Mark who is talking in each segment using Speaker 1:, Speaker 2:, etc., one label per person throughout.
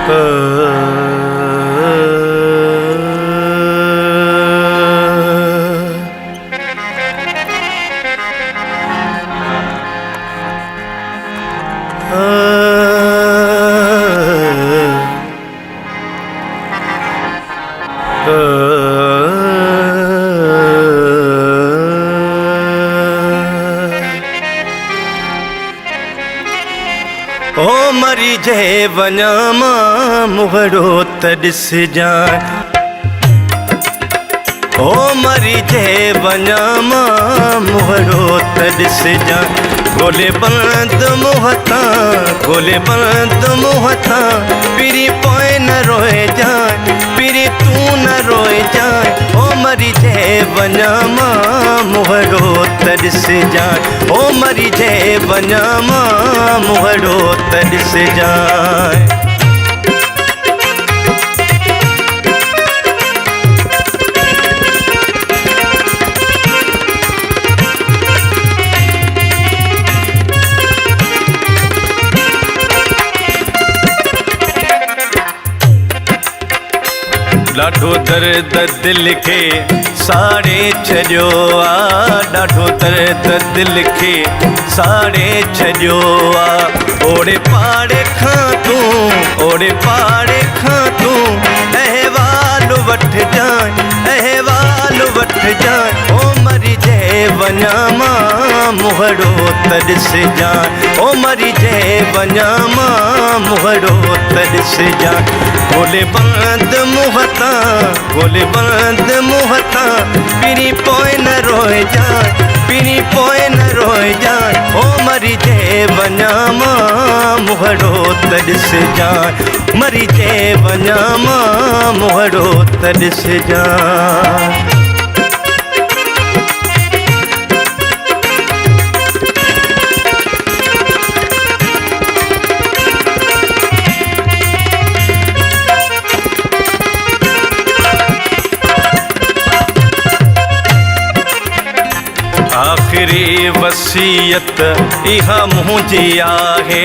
Speaker 1: ओ मरी जे वञा मां मुहड़ो त ॾिसजांइ। ओ मरी जे वञा मां मुहड़ो त ॾिसजांइ। ॻोल्हे बंदि मुंहं तां, ॻोल्हे बंदि मुंहं तां, पिरी पोइ न रोइजांइ, पिरी तूं न रोइजांइ। ओ मरी जे वञा मां मुहड़ो त ॾिसजांइ। ओ मरी जे वञा मां मुहड़ो त ॾिसजांइ। ॾाढो दर्द दिल खे साड़े छॾियो आहे, ॾाढो दर्द दिल खे साड़े छॾियो आहे। ओड़े पाड़े खां तूं, ओड़े पाड़े खां तूं अहवाल वठजांइ, अहवाल वठजांइ। ओ मरी जे वञा मां मुहड़ो त ॾिसजांइ। ओ मरी जे वञा मां मुहड़ो त ॾिसजांइ। ॻोल्हे बंदि मुंहं तां, ॻोल्हे बंदि मुंहं तां, पिरी पोइ न रोइजांइ, पिरी पोइ न रोइजांइ। ओ मरी जे वञा मां मुहड़ो त ॾिसजांइ। मरी जे वञा मां मुहड़ो त ॾिसजांइ। आखिरी वसीयत इहा मुंहिंजी आहे,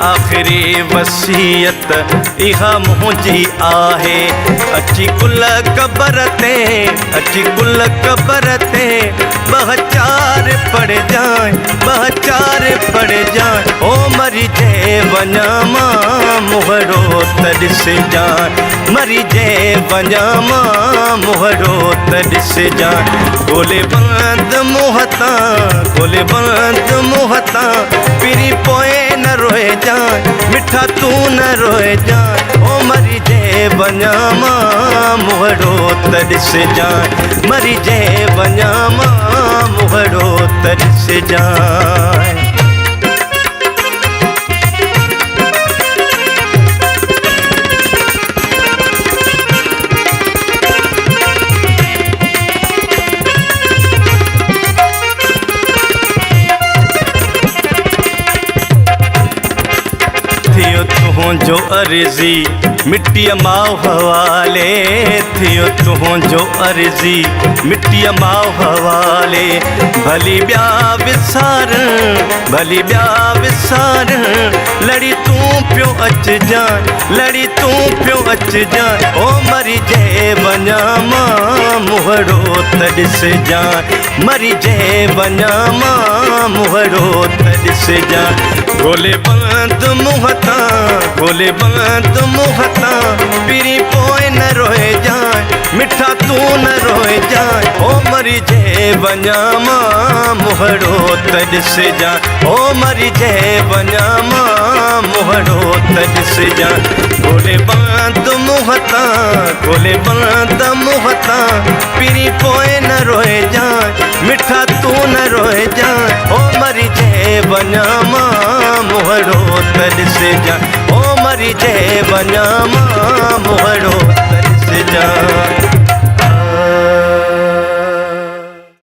Speaker 1: आखिरी वसीयत इहा मुंहिंजी आहे। अची कुल क़बर ते, अची कुल क़बर ते, ॿ चार पढ़जांइ, ॿ चार पढ़जांइ। ओ मरी जे वञा मां मुहड़ो त ॾिसजांइ। मरी जे वञा मां मुहड़ो त ॾिसजांइ। ॻोल्हे बंदि मुंहं तां, ॻोल्हे बंदि मुंहं तां, पिरी पोइ न रोइजांइ, मिठा तूं न रोइजांइ। ओ मरी जे वञा मां मुहड़ो त ॾिसजांइ। मरी जे वञा मां मुहड़ो त ॾिसजांइ। थियो तुंहिंजो अर्ज़ी मिटीअ मां हवाले, थियो तुंहिंजो अर्ज़ी मिटीअ मां हवाले। भली ॿिया विसार, भली ॿिया विसार, लड़ी तूं पियो अचजांइ, लड़ी तूं पियो अचजांइ। ओ मरी जे वञा मां मुहड़ो त ॾिसजांइ। मरी जे वञा मां मुहड़ो त ॾिसजांइ। ॻोल्हे बंदि मुंहं तां, ॻोल्हे बंदि मुंहं तां, पिरी पोइ न रोइजांइ, मिठा तूं न रोइजांइ। ओ मरी जे वञा मां मुहड़ो त ॾिसजांइ। ओ मरी जे वञा मां मुहड़ो त ॾिसजांइ। ॻोल्हे बंदि मुंहं तां, ॻोल्हे बंदि मुंहं तां, पिरी पोइ न रोइजांइ, मिठा तूं न रोइजांइ। ओ मरी जे वञा मां मुहड़ो त ॾिसजांइ। ओ मरी जे वञा मां मुहड़ो त ॾिसजांइ।